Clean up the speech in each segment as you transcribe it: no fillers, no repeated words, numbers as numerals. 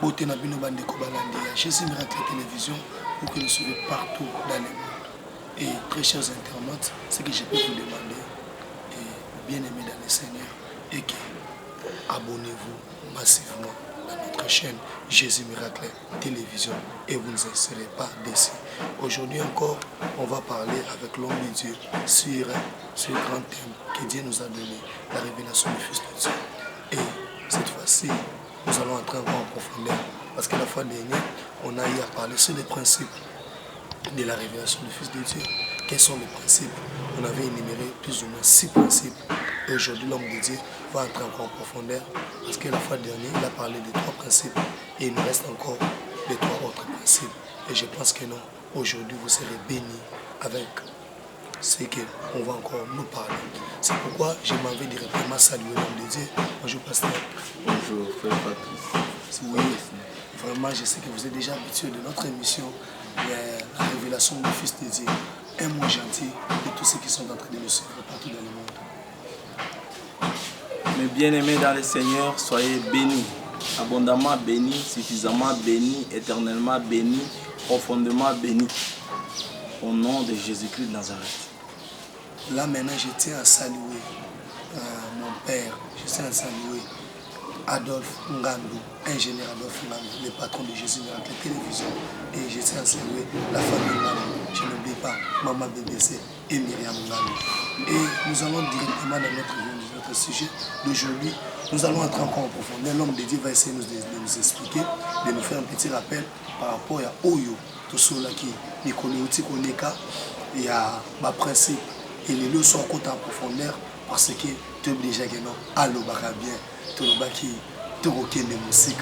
Beauté na bino bande kobalandi ya Jésus Miracle Télévision pour que nous suivez partout dans le monde. Et très chers internautes, ce que je peux vous demander, et bien aimés dans le Seigneur, et que abonnez-vous massivement à notre chaîne Jésus Miracle Télévision et vous ne serez pas déçus. Aujourd'hui encore, on va parler avec l'homme de Dieu sur ce grand thème que Dieu nous a donné, la révélation du Fils de Dieu. Et cette fois-ci, nous allons entrer encore en profondeur parce que la fois dernière, on a eu à parler sur les principes de la révélation du Fils de Dieu. Quels sont les principes? On avait énuméré plus ou moins 6 principes. Et aujourd'hui, l'homme de Dieu va entrer encore en profondeur parce que la fois dernière, il a parlé de 3 principes et il nous reste encore les 3 autres principes. Et je pense que non, aujourd'hui, vous serez bénis avec ce qu'on va encore nous parler. C'est pourquoi je m'en vais directement saluer l'homme de Dieu. Bonjour, pasteur. Bonjour, frère Patrice. Oui, vraiment, je sais que vous êtes déjà habitué de notre émission, la révélation du Fils de Dieu. Un mot gentil de tous ceux qui sont en train de nous suivre partout dans le monde. Mes bien-aimés dans le Seigneur, soyez bénis, abondamment bénis, suffisamment bénis, éternellement bénis, profondément bénis. Au nom de Jésus-Christ de Nazareth. Là maintenant, je tiens à saluer mon père, je tiens à saluer Adolphe Ngandou, ingénieur Adolphe Ngandou, le patron de Jésus Miracle Télévision. Et je tiens à saluer la famille Ngandou, je n'oublie pas Maman BBC et Myriam Ngandou. Et nous allons directement dans notre sujet d'aujourd'hui. Nous allons entrer encore en profondeur. L'homme de Dieu va essayer de nous expliquer, de nous faire un petit rappel par rapport à Oyo, tout cela qui est Nikoleka, il y a ma principe et les leçons sont en profondeur parce que tu es déjà que non, allo bien, tu es qui tu es de musique,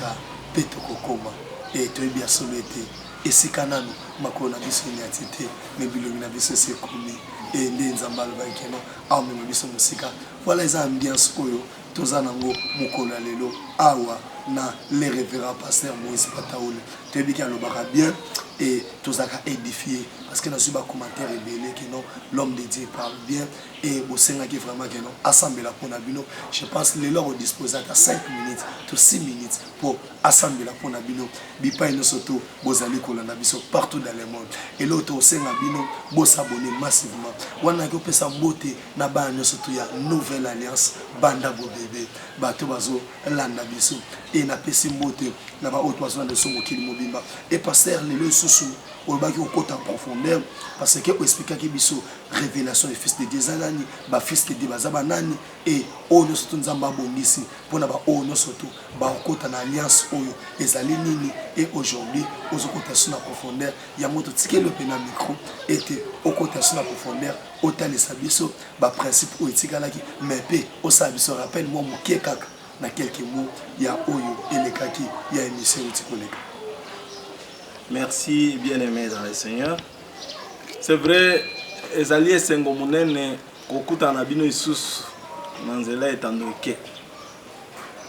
peto kokoma et tu es bien solité. Et si canal, ma colonne a bis une attitude, mais bilomina bis c'est commis et les zambal va que non, ah mais bis musique. Voilà les ambiances oyo. Tozanango Mukola Lelo Awa na les révérends pasteurs Moïse Pataoul. Tu es bien bien et Tozaka édifié parce que dans ce commentaire révélé que non l'homme de Dieu parle bien et au Seigneur qui vraiment que non assembler la ponabino. Je pense les lors disposés à 5 minutes to 6 minutes pour assembler la ponabino. Bipa ino soto bozali kolanda biso partout dans le monde. Et l'autre au Seigneur bino bo s'abonner massivement. Wana ko pesa beauté na ba ino soto ya nouvelle alliance banda bo bébé bato bazo landa biso et na pesi beauté na ba autre bazo de son okili mobimba et pasteur le susu au baki au côté en profondeur parce que on explique que biso révélation du Fils de Dieu zanani ba Fils de Dieu bazaba nani et ono soto nzamba bongisi pona ba ono soto ba okota na alliance oyo ezali nini et aujourd'hui aux okota sur la profondeur ya moto tike le pena micro était au côté sur la profondeur autant sabiso ba principe o etikalaki mais pe o sabiso rappelle moi mokie kaka na quelques mots ya oyo elekaki ya émission utikoleka. Merci, bien-aimés dans le Seigneur. C'est vrai, ezali esengo munene kokuta na bino isusu na nzela etandoke.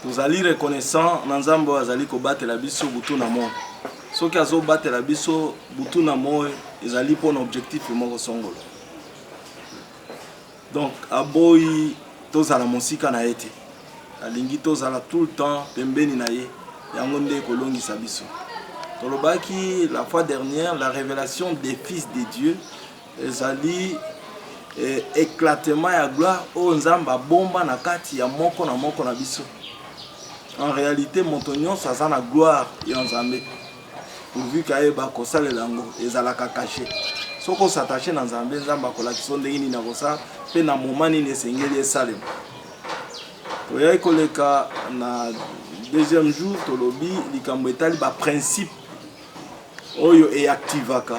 Tozali reconnaissant na Nzambe azali kobatela biso butu na moi. Soki azo batela biso butu na moi ezali pour un objectif moko songolo. Donc aboyi tozala mosika na ete. Alingi tozala tout le temps pembeni na ye yango nde kolongisa biso. Tolobaki la fois dernière la révélation des fils de Dieu ezali éclatement ya gloire o nzamba bomba na kati ya moko na biso. En réalité montonyon ça na gloire ya nzambe. Pourvu kaeba kosalela yango ezalaka caché. Soko s'attacher na nzambe nzamba kolakisa ndenge nini na kosa pe na moment nini esengeli esalema. Toyai koleka na deuxième jour tolobi likambo etali ba principe oyo et activaka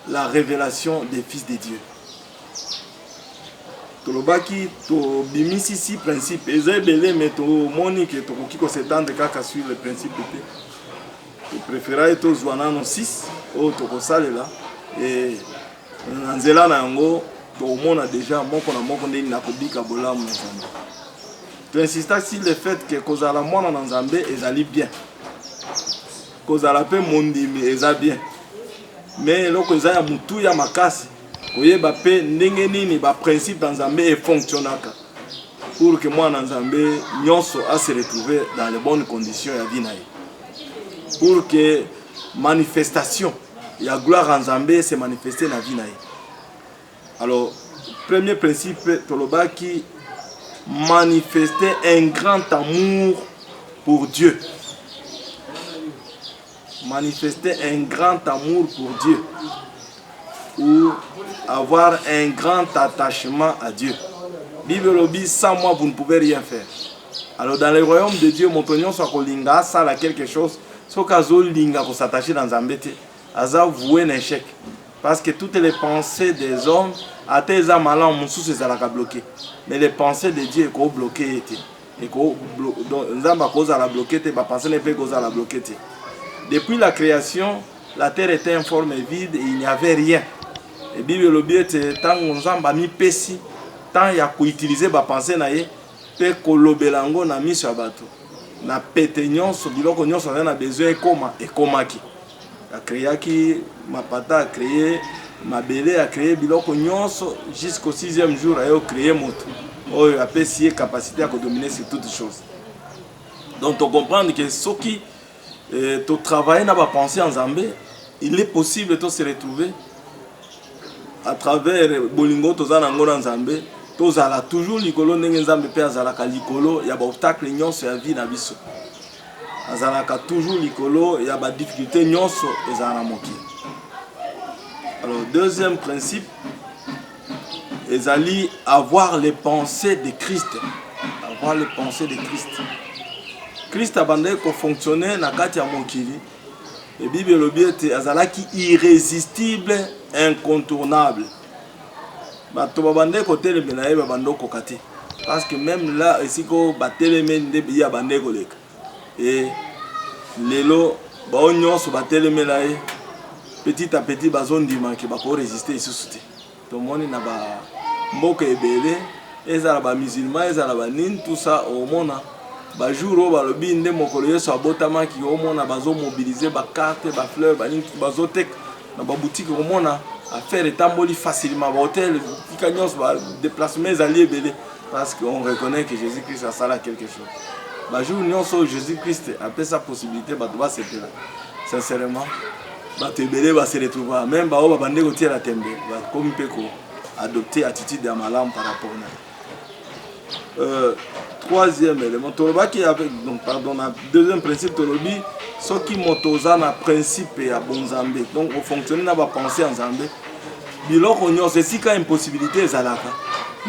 la révélation des fils de Dieu. Tolobaki to bimisi 6 principes ezebele mais to monique to kiko s'étendre kaka sur le principe de préférer to zwanano 6 o to kosalela et nzela na yango to mona déjà moko na moko ndeni na kobika bolamu nzambe. Tu insistes sur le fait que kozala mwana na nzambe ezali bien. Kozala pe mondimi eza bien. Mais loko eza ya mutu ya makasi koyeba pe ndenge nini ba principe dans nzambe e fonctionnaka. pour que moi Nzambe nyonso a se retrouver dans les bonnes conditions ya vie na ye. Pour que manifestation ya gloire en Nzambe se manifester na vie na ye. Alors, premier principe tolobaki manifester un grand amour pour Dieu. Manifester un grand amour pour Dieu ou avoir un grand attachement à Dieu. Bible lobby, sans moi vous ne pouvez rien faire. Alors dans le royaume de Dieu, mon tonnion soit kolinga, ça a quelque chose, soit kazo linga pour s'attacher dans un bête, aza voué un échec. Parce que toutes les pensées des hommes, à tes âmes allant, mon sous c'est à bloquer. Mais les pensées de Dieu sont bloquées. Et qu'on a cause à la bloquer, ma pensée n'est pas cause à la bloquer. Depuis la création, la terre était informe et vide et il n'y avait rien. Et Bible le bien tant on a mis pessi, tant il y a utiliser ma pensée naie, pe kolobelango na mis sur bateau. Na pétegnon sur biloko nyon sur a besoin et komaki. A créé qui ma pata a créé, ma belle a créé biloko nyon jusqu'au 6e jour a créé moto. Oh a pessi capacité à dominer sur toutes choses. Donc on comprend que ce qui tu travailles dans la pensée en Zambie, il est possible de se retrouver à travers Bolingo, Tozana en Zambie, Tozala toujours Likolo, Nengenzambe, Azalaka Likolo, il y a des obstacles, il y a des vie dans Bisso. Azalaka toujours Likolo, il y a des difficultés, il y a des moki. Alors, deuxième principe, ils allaient avoir les pensées de Christ. Avoir les pensées de Christ. Christ a bandé qu'on fonctionnait dans la mokili. Et Bible le bien azalaki irrésistible, incontournable. Bato bandé côté le benaye bando kokati. Parce que même là ici ko batele mende biya bandé koleka. Et lelo ba onyo so batele melaye petit à petit bazon dima ki ba ko résister ici. Tout le monde na ba mboka ebele ezala ba musulman ezala ba nin tout ça au monde. Bajour balobi nde mokolo yeso abotama ki omona bazo mobiliser ba carte ba fleur ba nini bazo tek na ba boutique omona affaire etamboli facilement ba hôtel kikanyos ba déplacements alliés belé parce qu'on reconnaît que Jésus-Christ a sala quelque chose. Bajour nyonso Jésus-Christ a fait sa possibilité ba doit se faire. Sincèrement ba te belé ba se retrouver même ba o ba bande ko tiela tembe ba comme peko adopter attitude de malam par rapport à troisième élément, donc pardon, deuxième principe, ce qui motoza na principe ya bon Zambé. Donc on fonctionne na ba penser en Zambé. Biloko nyo c'est si ka impossibilité ezalaka.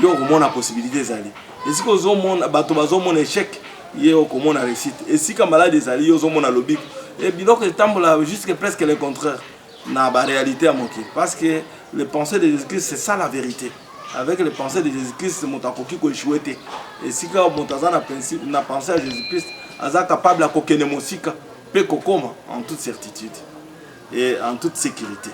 Yo ko na possibilité ezali. Et si ko zo mona bato bazo mona échec, yo ko mona réussite. Et si ka malade ezali yo zo mona lobik. Et biloko etambola jusqu'à presque le contraire na ba réalité à moki. Parce que les pensées de Jésus-Christ c'est ça la vérité. Avec les pensées de Jésus-Christ, mon takoki ko échoué. Et si quand mon tazana principe n'a pensé à Jésus-Christ, aza capable à kokene mosika, pe kokoma en toute certitude et en toute sécurité.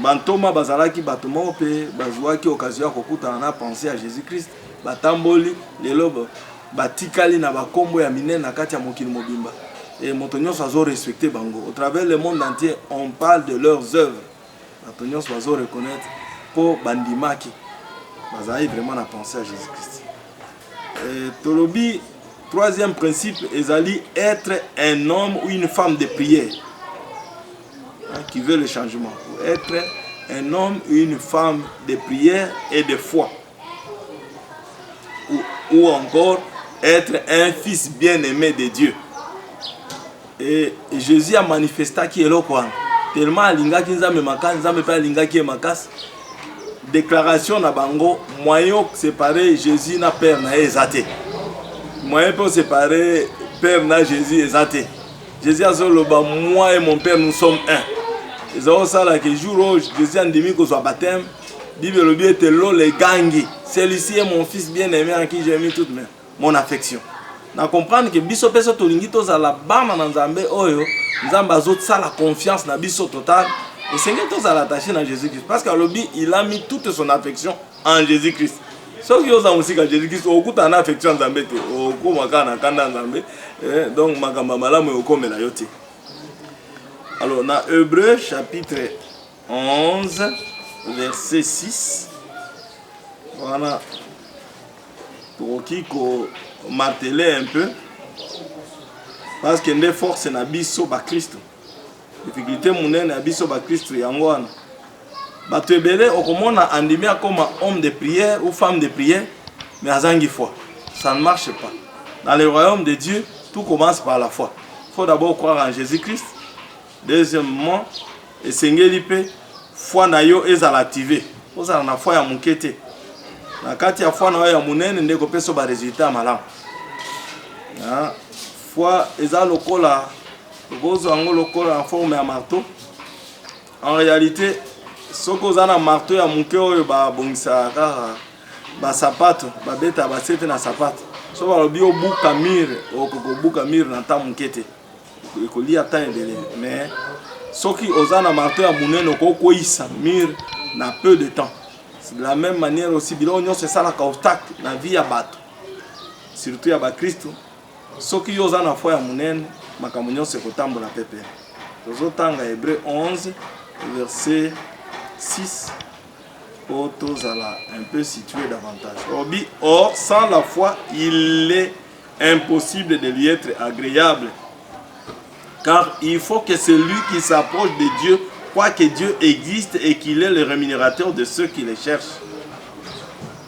Bantoma bazalaki batoma pe bazwaki occasion kokuta na penser à Jésus-Christ, batamboli lelo batikali na bakombo ya minene na kati ya mokili mobimba. Et montonyo sazo respecter bango. Au travers le monde entier, on parle de leurs œuvres. Montonyo sazo reconnaître pour bandimaki bazali vraiment à penser à Jésus-Christ. Tolobi troisième principe ezali être un homme ou une femme de prière qui veut le changement. Être un homme ou une femme de prière et de foi. Ou encore être un fils bien-aimé de Dieu. Et Jésus a manifesté qui est là quoi. Tellement alinga ki nzambe makasi nzambe pa alinga ki makasi. Déclaration na bango moyen séparer Jésus na père na ezate. Moyen pour séparer père na Jésus ezate. Jésus a dit moi et mon père nous sommes un. Ils ont ça là que jour où Jésus a dit que soit baptême, Bible le bien était l'eau les gangi. Celui-ci est mon fils bien-aimé en qui j'ai mis toute mon affection. Na comprendre que biso peso tolingi toza la bama na Nzambe oyo, Nzambe azot ça la confiance na biso total. Et c'est que tous à l'attacher dans Jésus-Christ. Parce qu'à l'objet, il a mis toute son affection en Jésus-Christ. Sauf qu'il y a aussi que Jésus-Christ, au coup de affection en Zambé, au coup de Zambé, donc Makamamala me okome la yote. Alors, dans Hébreux chapitre 11, verset 6, voilà. tokoki ko marteler un peu parce que nde force na biso ba Christ. Difficulté monene na biso ba Christ yango wana. Bato ebele okomona andimi comme homme de prière ou femme de prière mais azangi foi. Ça ne marche pas. Dans le royaume de Dieu, tout commence par la foi. Il faut d'abord croire en Jésus-Christ. Deuxièmement, esengeli pe foi na yo ezala activé. Ozala na foi ya mukete. Na kati ya foi na yo ya munene ndeko peso ba résultat malamu. Foi eza lokola lokozo ango lokola en forme ya marteau. En réalité, soko oza na marteau ya muke oyo ba bongisa kaka ba sapato, ba beta ba sete na sapato. So balobi obuka mire, okobuka mire na ta mukete. Ekoli ata ebele, mais soki oza na marteau ya munene okokoisa mire na peu de temps. C'est de la même manière aussi bilo nyonso esalaka obstacle na vie ya bato. Surtout ya ba Kristo. Soki yo oza na foi ya munene makambo nyonso ekotambola pepe. Tozotanga Hébreu 11 verset 6 pour tozala un peu situé davantage. Or, sans la foi, il est impossible de lui être agréable. Car il faut que celui qui s'approche de Dieu croit que Dieu existe et qu'il est le rémunérateur de ceux qui le cherchent.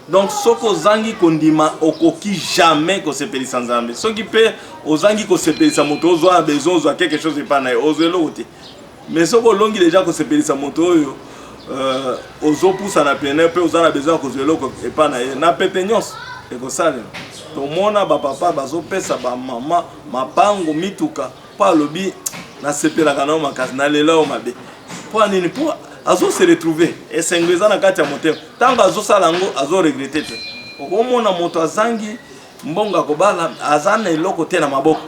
Donc, ce que zangi kondima okoki jamais ko sepeli sans Nzambe. Ce qui peut ozangi ko sepeli sa moto ozo a besoin ozo quelque chose de pas na ozo lote. Mais ce que longi déjà ko sepeli sa moto yo ozo poussa na pene pe ozo na besoin ko zelo ko e pas na na pete nyos e ko sale. To mona ba papa bazo pesa ba mama mapango mituka pa lobi na sepela kana makasi na lela o mabe. Pour nini pour azo se retrouver et s'engageza na kati ya moteur tanga azo salango azo regretter te okomona moto azangi mbonga kobala azana eloko te na maboko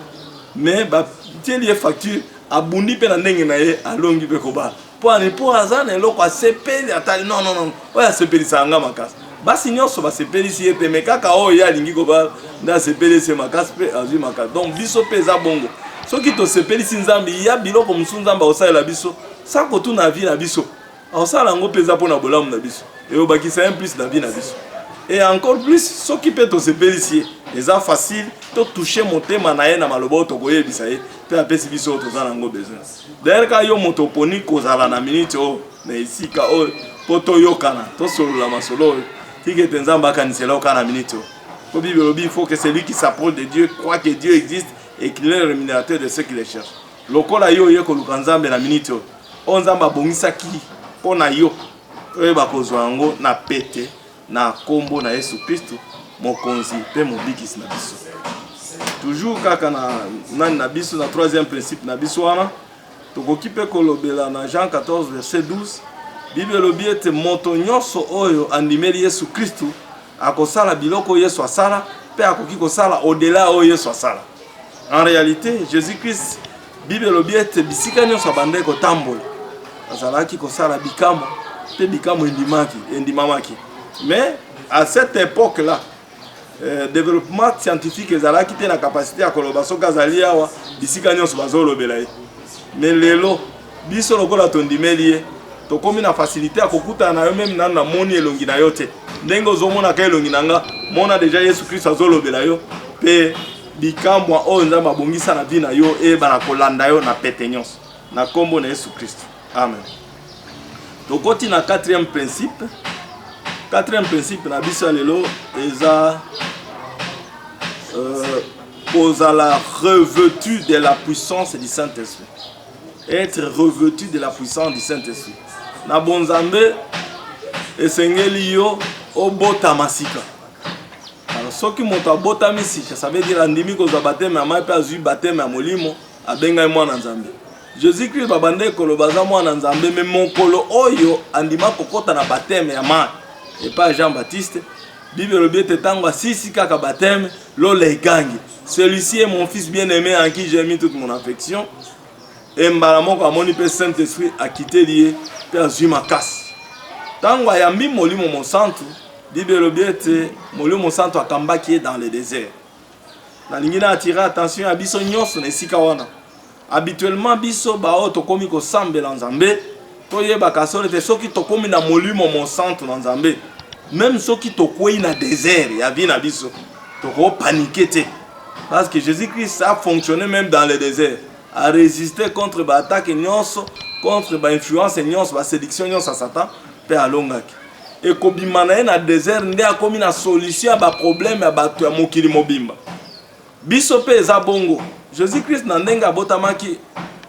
mais ba tieli facture abundi pe na ndenge na ye alongi pe kobala pour azana eloko asepeli atali non oya sepeli sanga makasi basi nyonso ba sepeli si ete me kaka oyo ya lingi kobala nda sepeli se makasi pe azui makasi donc biso pe za bongo soki to sepeli si Nzambe ya biloko musu Nzambe osalela biso sa ko tuna vie na biso osala ngo peza pona bolamu na biso et obakisa un plus na vie na biso et encore plus ce qui peut te sepelier eza facile to toucher motema na ye na malobo to koyebisa ye pe apesi biso to za ngo besoin d'ailleurs ka yo moto poni kozala na minute o na isika o poto yokana to solola masolo tike Nzambe akanisela okana minute o ko Bible il faut que celui qui s'approche de Dieu croit que Dieu existe et qu'il est le rémunérateur de ceux qui le cherchent lokola yo yeko luka Nzambe na minute o Nzambe abongisa ki pona yo oyeba kozwa yango na pete na kombo na Yesu Kristo mokonzi pe mobikisi na biso. Toujours kaka na biso na troisième principe na biso wana tokoki pe kolobela na Jean 14 verset 12 Bible lobi ete moto nyonso oyo andimeli Yesu Kristo akosala biloko Yesu asala pe akoki kosala au-delà oyo Yesu asala. En réalité Jésus-Christ Bible lobi ete bisika nyonso abandai kotambola azalaki kosala bikamo pe bikamo endimamaki mais à cette époque là développement scientifique ezalaki te na capacité ya koloba soki azali awa bisika nyonso bazolobela ye mais lelo biso lokola tondimeli ye tokomi na facilité ya kokutana na yo même nanu na moni elongi na yo te ndenge ozomonaka elongi na nga mona deja Yesu Kristo azolobela yo pe bikamwa oyo Nzambe abongisa na vie na yo eyebana kolanda yo na pete nyonso na kombo na Yesu Kristo. Amen. Donc, on a quatrième principe. Quatrième principe, na biso lelo eza à la revêtu de la puissance du Saint-Esprit. Être revêtu de la puissance du Saint-Esprit. Na bonzambe esengeli yo obota masika. Alors, ce qui monte à bota masika, ça veut dire andimi ko za baptême ya mai pe azui baptême ya molimo abenga mwana Nzambe. Jésus-Christ babande koloba za mwana Nzambe mais mokolo oyo andima kokota na baptême ya mai et pas Jean-Baptiste. Bible lobi ete tango asisi kaka baptême lola ekangi. Celui-ci est mon fils bien-aimé en qui j'ai mis toute mon affection. Et mbala moko amoni pe Saint-Esprit a quitté lié pe azui makasi. Tango ayambi molimo mosantu Bible lobi ete molimo mosantu akambaki dans le désert. Na lingina attirer attention à biso nyonso na esika wana. Habituellement biso bao tokomi ko sambela Nzambe toyeba kasole te soki tokomi na molimo mon centre na Nzambe même soki tokwei na désert ya vie na biso toko paniquer. Parce que Jésus-Christ a fonctionné même dans le désert, a résisté contre l'attaque contre l'influence la séduction de Satan pe alongaki. Et kobimana na désert nde akomi na solution à ba problème ya bato ya mokili mobimba. Biso pe eza bongo. Jésus-Christ na ndenga botamaki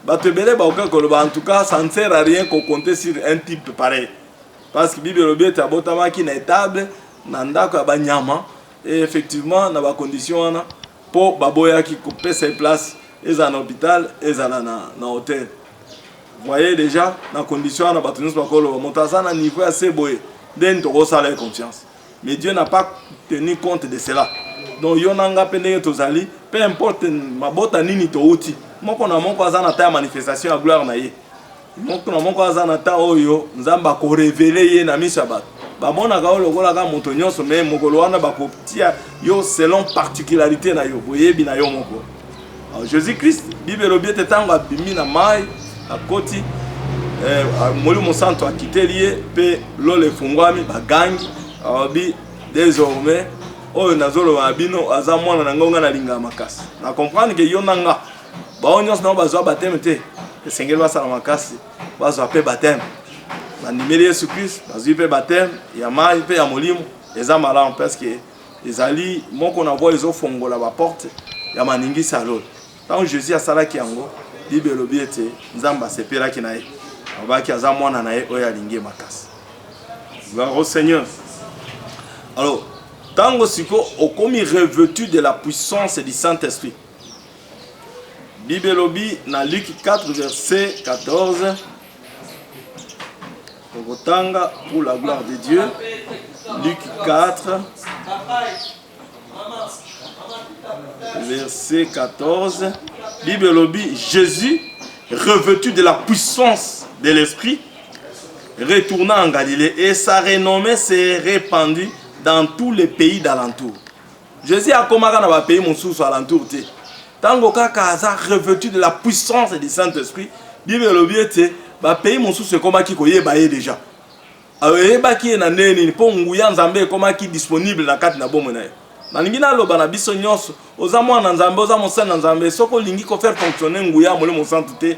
bato ebele baoka koloba en tout cas ça ne sert à rien qu'on compte sur un type pareil. Parce que Bible lobi ete abotamaki na étable na ndako ya banyama et effectivement na ba condition wana po baboyaki kopesa place eza na hôpital eza na hôtel. Vous voyez déjà dans condition na bato nyonso bakolo montaza na niveau assez boye den to sala confiance. Mais Dieu n'a pas tenu compte de cela. Donc yonanga pende tozali peu importe mabota nini to uti moko na moko aza na ta manifestation ya gloire na ye. Moko na moko aza na ta oyo nzamba ko révéler ye na miso bato. Bamona ka lokola ka moto nyonso mais mokolo wana bakotia yo selon particularité na yo boyebi na yo moko. Jésus-Christ Bible lobi ete tango abimi na mai akoti Molimo Santo a quitté lié pe lole fungwami bagangi awabi désormais oyo nazolo abino aza mwana na ngonga na linga makasi na comprendre que yo nanga ba onyos na bazwa baptême te esengeli basala makasi bazwa pe baptême na numéro Yesu Christ bazwi pe baptême ya mai pe ya molimo eza malamu parce que ezali moko na voix ezo fongola ba porte ya maningi salol tant Jésus asalaki yango Bible lobi ete nzamba sepelaki na ye abaki aza mwana na ye oyo alingi makasi. Gloire au Seigneur. Alors tango siko okomi revêtu de la puissance du Saint-Esprit. Bible lobi na Luc 4 verset 14. Ogotanga pour la gloire de Dieu. Luc 4 verset 14. Bible lobi Jésus revêtu de la puissance de l'Esprit retourna en Galilée et sa renommée s'est répandue dans tous les pays d'alentour. Jésus a commencé dans les pays mosusu alentour. Tango kaka aza revêtu de la puissance du Saint-Esprit, Bible lobi ete ba pays mosusu ekomaki koyeba ye déjà. Ayebaki na neni po nguya nzambe ekomaki disponible na kati na bomo na ye. Na lingi na loba na biso nyonso oza mwana nzambe oza mosala nzambe soko lingi ko faire fonctionner nguya Molimo Santo te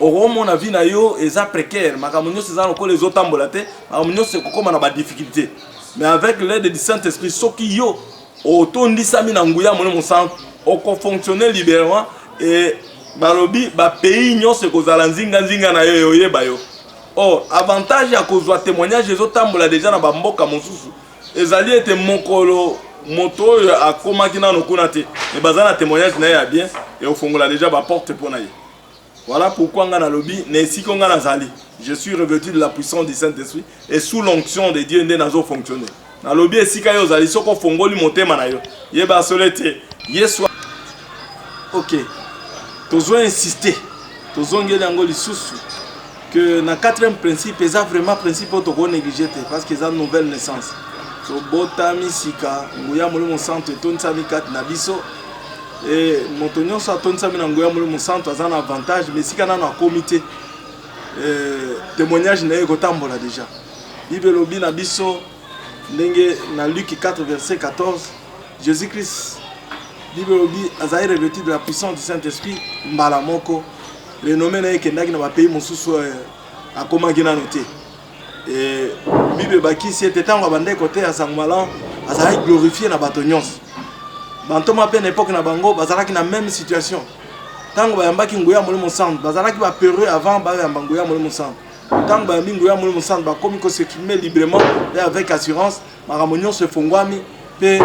oromo na vie na yo eza précaire makambo nyonso eza lokola ezotambola te makambo nyonso ekokoma na ba difficulté. Mais avec l'aide du Saint-Esprit soki yo otondisami na nguya Molimo Santo oko fonctionner librement et balobi ba pays nyonso ekozala nzinga na yo yoyeba yo. Oh avantage ya kozwa témoignage ezotambola déjà na ba mboka mosusu ezali ete mokolo moto akomaki nano kuna te mais bazana témoignage na ya bien et ofongola déjà ba porte pour na ye. Voilà pourquoi nga na lobi na esiko nga nazali je suis revêtu de la puissance du Saint-Esprit et sous l'onction de Dieu nde nazo fonctionner. Na lobi esika yo zali soko fongoli motema na yo yeba solete yeso. OK. Tozo insister tozo ngeli yango lisusu que na quatrième principe eza vraiment principe to ko négliger parce que eza nouvelle naissance. So botami sika nguya Molimo Santo etonisami kati na biso et moto nyonso atonisami na nguya Molimo Santo aza na avantage mais sika nano akomi te témoignage na ye kotambola déjà. Bible lobi na biso ndenge na Luc 4 verset 14 Jésus-Christ Bible lobi azali revêtu de la puissance du Saint-Esprit mbala moko renommé na ye kendaki na ba pays mosusu akomaki nano te. Et Bible bakisi ete tango abandaki kote ya sangmalan azalaki glorifié na bato nyonso. Bantoma pe na époque na bango bazalaki na même situation. Tango bayambaki nguya Molimo Santo bazalaki ba peureux avant bayamba nguya Molimo Santo. Tango bayambi nguya Molimo Santo bakomi ko s'exprimer librement et avec assurance makambo nyonso efongwami pe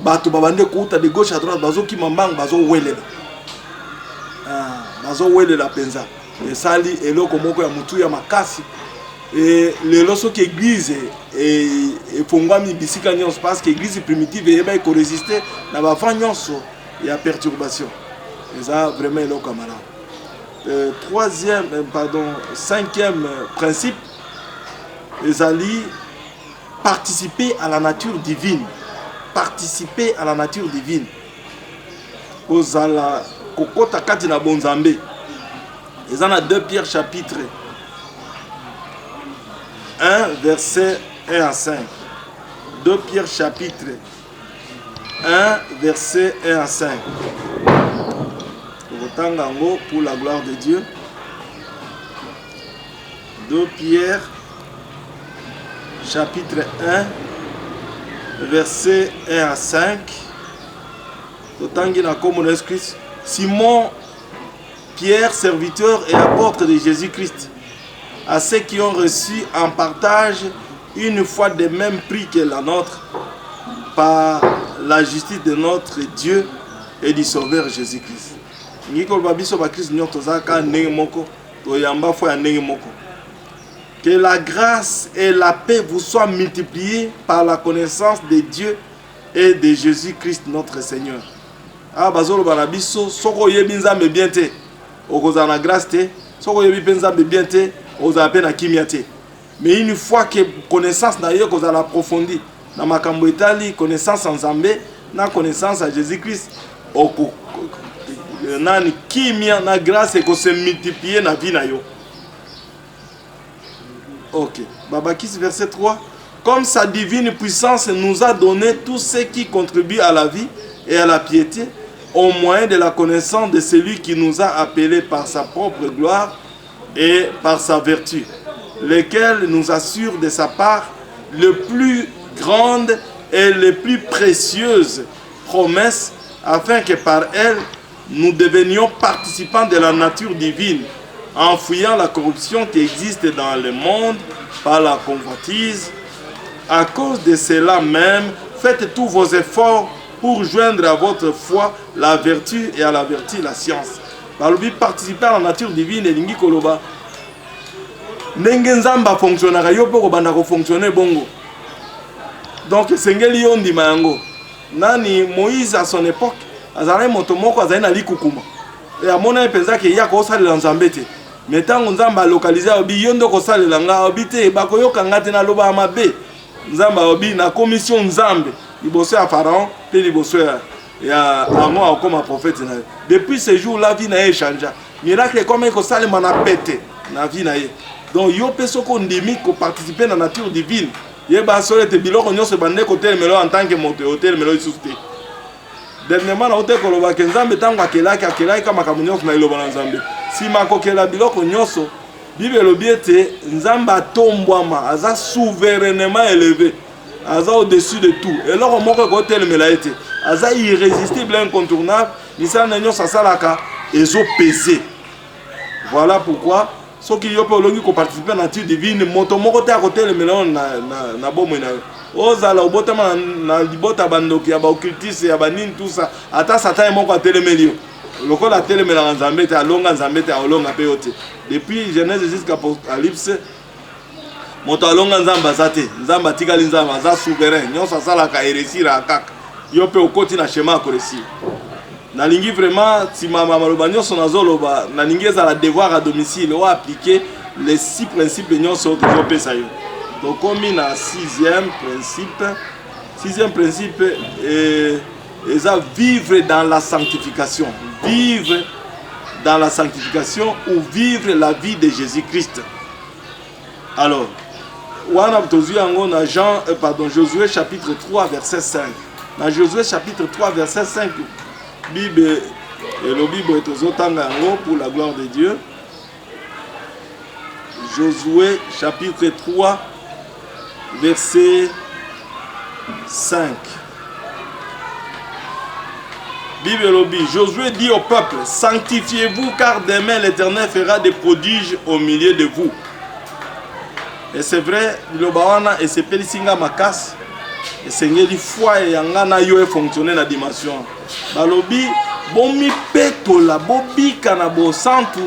bato babande kouta de gauche à droite bazoki mambango bazo welela. Bazo welela penza. Et sali eloko moko ya mutu ya makasi. Et le loso qui église et fongwami bisika nyonso parce que église primitive eba ko résister na ba fa nyonso ya perturbation. Et ça vraiment eloko kamala. Cinquième principe ezali participer à la nature divine. Participer à la nature divine. Ozala kokota kati na bonzambe. Ezana 2 Pierre chapitre 1 verset 1 à 5. 2 Pierre chapitre 1, verset 1 à 5. Pour la gloire de Dieu. 2 Pierre, chapitre 1, verset 1 à 5. Simon, Pierre, serviteur et apôtre de Jésus-Christ, à ceux qui ont reçu en partage une foi de même prix que la nôtre, par la justice de notre Dieu et du Sauveur Jésus-Christ. Que la grâce et la paix vous soient multipliées par la connaissance de Dieu et de Jésus-Christ notre Seigneur. Ah, bazolo banabiso, soko yebi nzambe bien te, okoza na grâce te, soko yebi pe nzambe bien te, oza pe na kimia te. Mais une fois que connaissance na yo koza la approfondie, na makambo etali connaissance en nzambe, na connaissance à Jésus-Christ, oko nani kimia na grâce et ko se multiplier na vie na yo. Ok, Babakis verset 3. Comme sa divine puissance nous a donné tout ce qui contribue à la vie et à la piété, au moyen de la connaissance de celui qui nous a appelés par sa propre gloire et par sa vertu, lesquels nous assure de sa part le plus grande et les plus précieuses promesses, afin que par elles nous devenions participants de la nature divine, en fuyant la corruption qui existe dans le monde par la convoitise. À cause de cela même, faites tous vos efforts pour joindre à votre foi la vertu et à la vertu la science. Balobi participer à la nature divine et lingi koloba. Ndenge nzamba fonctionnera yo poko banda ko fonctionner bongo. Donc sengeli yo ndima yango. Nani Moïse à son époque, azalai moto moko azali na likukuma. Et amona penza ke ya ko salela nzambe te. Mais tant nzamba localiser obi yondo ko salela nga obi te bakoyoka ngate na loba mabe. Nzamba obi na commission nzambe liboso ya Pharaon pe liboso ya Aaron comme prophète. Depuis ce jour la vie n'a changé. Miracle comme ko salema na pété na vie na ye. Donc yo peso ko ndimi ko participer na nature divine. Ye ba sole te biloko nyonso bande ko telemelo en tant que monte hôtel melo isuste. Dernièrement na hôtel ko loba ke nzambe tango akelaki kama kamunyoso na iloba na nzambe. Si makokela biloko nyonso Bible lobiete nzamba tombwama aza souverainement élevé, aza au-dessus de tout. Et là on moko ko telemela ete aza irrésistible, incontournable, misana nyonso salaka ezo peser. Voilà pourquoi ceux qui ont participé à la nature divine, moto moko te akote le melon na bomo na ozala obota na libota bandoki ya ba occultiste ya banine tout ça ata satan moko atelemeli lokola atelemela nzambe te alonga nzambe te alonga pe yote depuis Genèse jusqu'à Apocalypse moto alonga nzamba zate nzamba tikali nzamba za souverain nyonso salaka eresira akaka yo pe okoti na schéma ko réussir. Nalingi vraiment si mama maloba nyonso nazoloba nalingi ezala devoir à domicile ou appliquer les 6 principes nyonso que je pesa yo. Donc comme na 6e principe est à vivre dans la sanctification. Vivre dans la sanctification ou vivre la vie de Jésus-Christ. Alors, wana tozu yango na Josué chapitre 3 verset 5. Dans Josué chapitre 3 verset 5 Bible et le Bible est aux autres pour la gloire de Dieu. Josué chapitre 3 verset 5. Bible lobi, Josué dit au peuple, sanctifiez-vous car demain l'Éternel fera des prodiges au milieu de vous. Et c'est vrai, le bawana et c'est pelisinga makas. Et sengeli foi et yangana yo fonctionner na dimension. Balobi bomi petola bobika na bo santu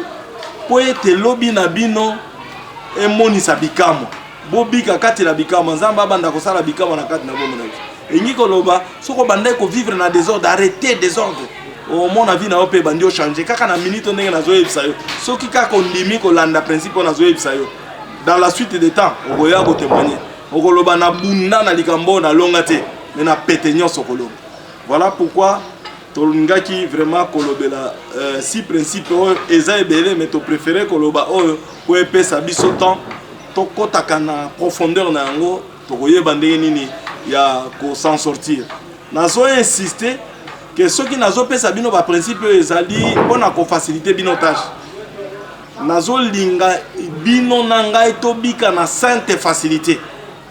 po ete lobi na bino e monisa bikamo. Bobika kati la bikamo nzamba banda ko sala bikamo na kati na bomo na. Et ngiko loba soko banda ko vivre na désordre, arrêter désordre. Au mon avis na ope bandi o changer kaka na minute ndenge na zo yebisa yo. Soki kaka ndimi ko landa principe na zo yebisa yo. Dans la suite des temps, on va vous témoigner. Okoloba na bunda na likambo na longate mais na pétenyon sokolo. Voilà pourquoi tolingaki vraiment kolobela 6 principes eza ebele mais to préféré koloba oyo po epesa biso temps to kotaka na profondeur na yango to koyeba ndenge nini ya ko s'en sortir. nazo insister que ceux qui nazo pesa bino ba principe ezali pona ko faciliter bino tâche. Nazo linga bino na ngai to bika na sainte facilité.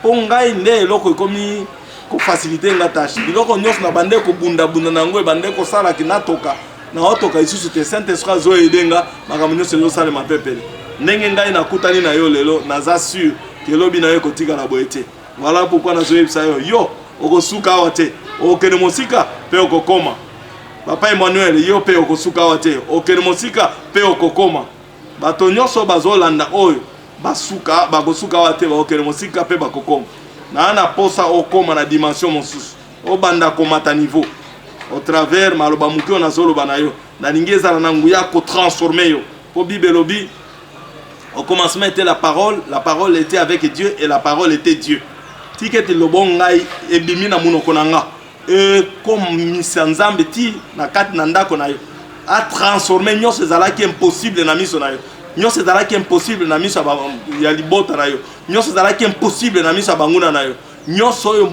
Po ngai nde eloko ekomi ko faciliter nga tâche. Biloko nyos na bande ko bunda bunda na ngo bande ko sala ki natoka na otoka isusu te sainte esprit zo edenga makambo nyos zo sala ma pepele. Ndenge ngai nakutani na yo lelo naza sûr que lobi na yo kotika na boete. Voilà pourquoi nazo yebisa yo yo okosuka wate okene mosika pe okokoma. Papa Emmanuel yo pe okosuka wate okene mosika pe okokoma. Bato nyonso bazolanda oyo basuka bakosuka wate okene mosika pe bakokoma. Na ana posa okoma na dimension mosusu. Obanda komata niveau au travers maloba mukio na zolo banayo na lingeza na nguya ko transformer yo. Po bibelobi au commencement était la parole était avec Dieu et la parole était Dieu. Tiketi lobongai ebimi na munoko nanga e comme misanzambe ti na kati na ndako na yo a transformer nyonso ezalaki impossible na miso na yo, nyonso ezalaki impossible na miso ya libota na yo, nyonso ezalaki impossible na miso ya banguna na yo, nyonso oyo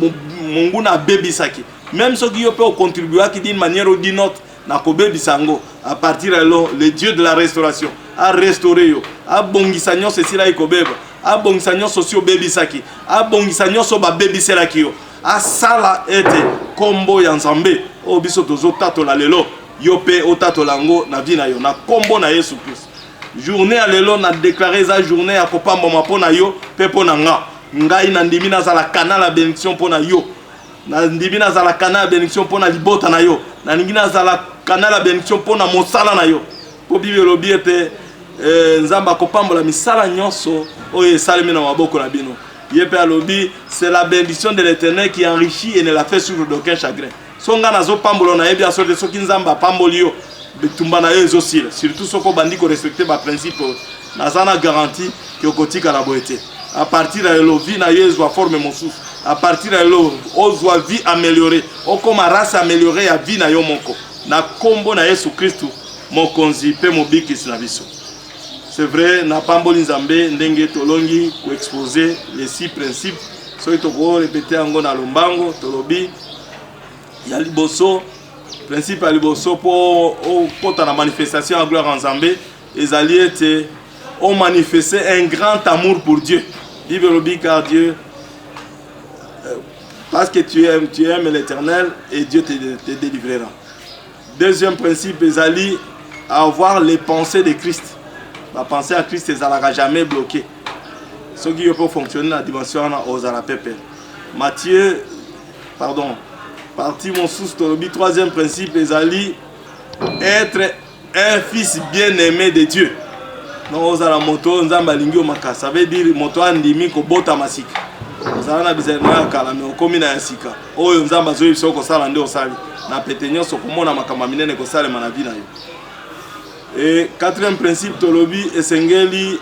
monguna abebisaki même soki yo pe ocontribuaki d'une manière ou d'une autre na kobebisa yango à partir de là le Dieu de la restauration a restauré yo a bongisa nyonso esila ikobeba a bongisa nyonso si obebisaki a bongisa nyonso babebiselaki yo a sala ete kombo ya Nzambe o biso tozotatola lelo yo pe otatola ngo na vie na yo na kombo na Yesu Christ. Journée à lelo na déclarer za journée ya kopamboma pona yo pe pona nga ngai na ndimi nazala canal la bénédiction pona yo na ndimi nazala canal la bénédiction pona libota na yo na ndimi nazala canal la bénédiction pona mosala na yo po bibelo biete nzamba kopambola misala nyonso oyo esalemi na maboko na bino yepe alobi c'est la bénédiction de l'Éternel qui enrichit et ne la fait souffrir d'aucun chagrin. Songa nazo pambola na yebi aso de soki nzamba pamboli yo betumba na yo ezosila surtout soko bandi ko respecter ba principe nazana garantie que okotika na boete à partir de lo vie na yo ezwa forme mosusu à partir de lo ozwa vie améliorée okoma race améliorée ya vie na yo moko na kombo na Yesu Kristu mokonzi pe mobikisi na biso. C'est vrai, na pamboli nzambe ndenge tolongi ko exposer les 6 principes. So itoko répéter ango na lombango tolobi ya liboso principe ya liboso po kota na manifestation ya gloire en Nzambe ezali ete on manifester un grand amour pour Dieu. Bibelobi car Dieu parce que tu aimes l'Éternel et Dieu te délivrera. Deuxième principe ezali avoir les pensées de Christ. La pensée à Christ ezalaka jamais bloqué. Ce qui peut fonctionner dans la dimension aux la pepe. Matthieu, pardon, partie mon sous tolobi troisième principe ezali être un fils bien-aimé de Dieu. Non ozala moto nzamba lingio maka, ça veut dire moto andimi ko bota masika. Ozala na bizana kala me okomi na yasika. Oyo nzamba zo yiso ko sala nde osali. Na petenyo so komona makama minene ko sala na vie na yo. Et quatrième principe tolobi esengeli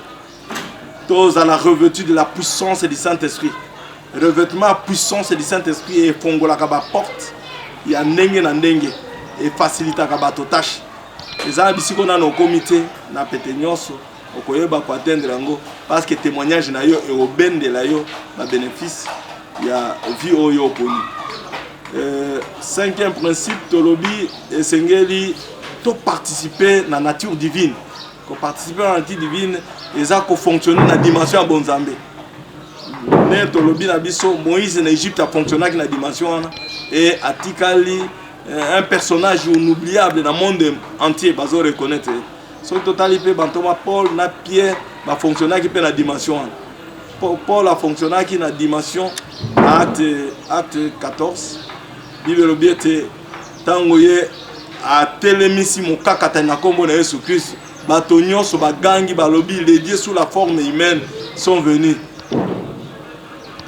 tous à la revêtue de la puissance du Saint-Esprit. Revêtement puissance du Saint-Esprit et fongola kaba porte ya ndenge na ndenge et facilita kaba to tâche. Eza bisiko na no comité na pete nyonso okoyeba ko atteindre yango parce que témoignage na yo et obende la yo na bénéfice ya vie oyo poni. Cinquième principe tolobi esengeli to participer na nature divine. Ko participer à la nature divine eza ko fonctionner na dimension ya bonzambe. Ne tolobi na biso Moïse en Égypte a fonctionné na dimension et atikali un personnage inoubliable dans le monde entier bazo reconnaître. So totali pe bantoma Paul na Pierre ba fonctionner qui pe na dimension. Paul a fonctionné qui na dimension acte 14. Bible biete tangoye a telemisi mokakata na kombo na Yesu Christ. Bato nyonso bagangi balobi les dieux sous la forme humaine sont venus.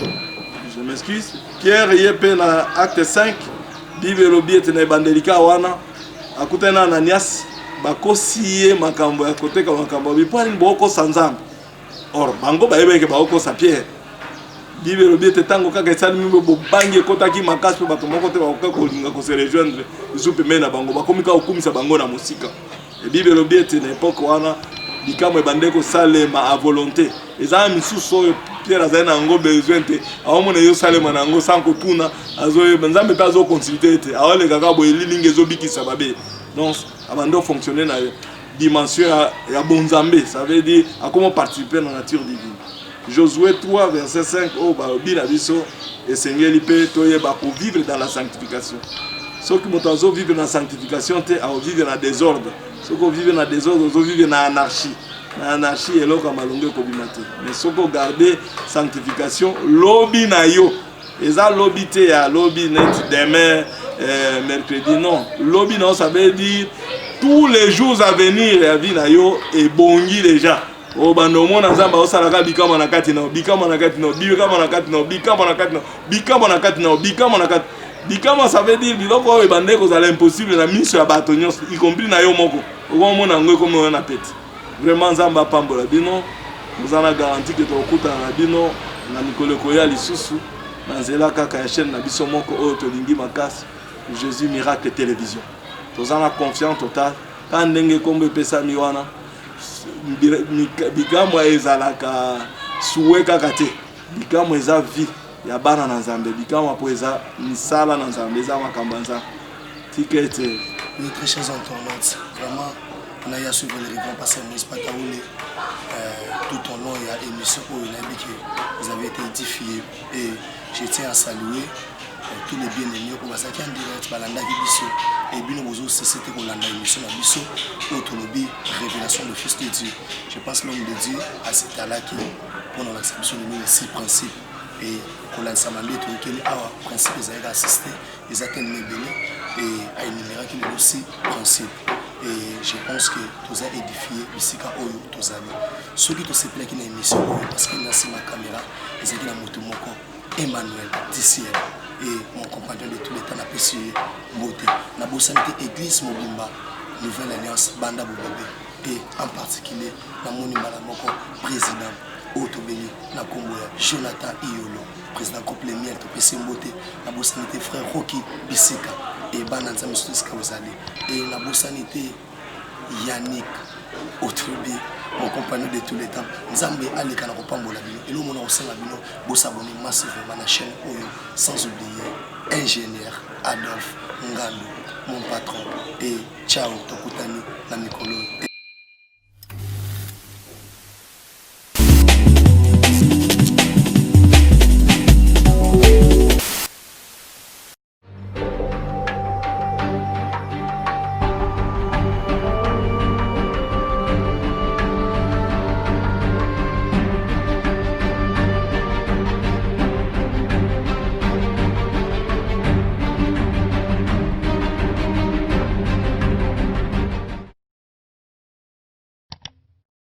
Je m'excuse. Pierre yepe na acte 5 Bible lobi ete na bandelika wana akutana na Ananias bakosiye makambo ya koteka makambo bipwani boko sanzambe. Or bango bayebeke bako sa Pierre. Bible lobi ete tango kaka esali mimbo bobangi kotaki makasi bato moko te bako kolinga ko se rejoindre zupe mena bango bakomika okumisa bango na musika. Et Bible lobi ete na époque wana bikamwe bandeko salema à volonté. Eza misuso Pierre azali na ngo besoin te aomona yo salema na ngo sans kotuna azoyeba nzambe mpe azoconsulter te aolekaka boye lilingi ezobikisa babe. Donc abando fonctionner na dimension ya bonzambe, ça veut dire à comment participer à la nature divine. Josué 3 verset 5 oh ba bina biso et Seigneur lipe toyeba ko vivre dans la sanctification. Ceux qui vont vivre dans la sanctification te à vivre dans le désordre. Ceux qui vivent dans le désordre vivent dans l'anarchie. L'anarchie est là comme malongue kobimate. Mais ceux qui gardent sanctification lobby na yo. Et ça lobby te ya lobby net demain mercredi non. Lobby non ça veut dire tous les jours à venir ya vie na yo et bongi les gens. Oh bando mona nzamba osalaka bikama na kati na bikama na kati na bikama na kati na bikama na kati na bikama na kati na bikama na kati. Bikama ça veut dire biloko oyo bande ko zala impossible na miso ya bato nyonso y compris na yo moko. Okomona ngo comme on a peti. Vraiment nzamba pambola bino. Nous en a garanti que tokuta na bino na Nicole Koya lisusu na nzela kaka ya chaîne na biso moko oyo tolingi makasi Jésus Miracle Télévision. Nous en a confiance totale. Quand ndenge kombe pesa miwana bikama ezalaka suwe kaka te. Bikama eza vie ya bana na Nzambe bikama po eza misala na Nzambe eza makambo nza tikete. Oui, très chers internautes, vraiment on a eu à suivre les réunions passer Moïse Pataoulé tout au long il y a émission où il a dit que vous avez été édifiés et je tiens à saluer tous les bien-aimés pour ça qui en direct balanda biso et bino bozo c'était qu'on landa émission na biso autonomie révélation de fils de Dieu. Je pense l'homme de Dieu à cet là qui pour l'acceptation de nos six principes et pour l'ensemble de tout quel principe ils avaient assisté ils ont tellement béni et à énumérer qu'il est aussi principe. Et je pense que tous avez édifié ici quand oyo tous avez ceux qui se plaît qui na émission parce qu'il a ma caméra et c'est qui na moto moko Emmanuel d'ici et mon compagnon de tous les temps n'a apprécié beauté na bosanité église Mobimba nouvelle alliance banda boubé et en particulier na monima la moko président Otobeni na Congo Jonathan Iolo président couple miel to pesi beauté na bosanité frère Rocky Bisika et bananza misuska ozali et la bosanité Yannick Otrobi mon compagnon de tous les temps Nzambe aleka na kopambola bino et le mona osenga bino bosabone massivement na chaîne oyo sans oublier ingénieur Adolphe Ngalo mon patron et ciao tokutani na mikolo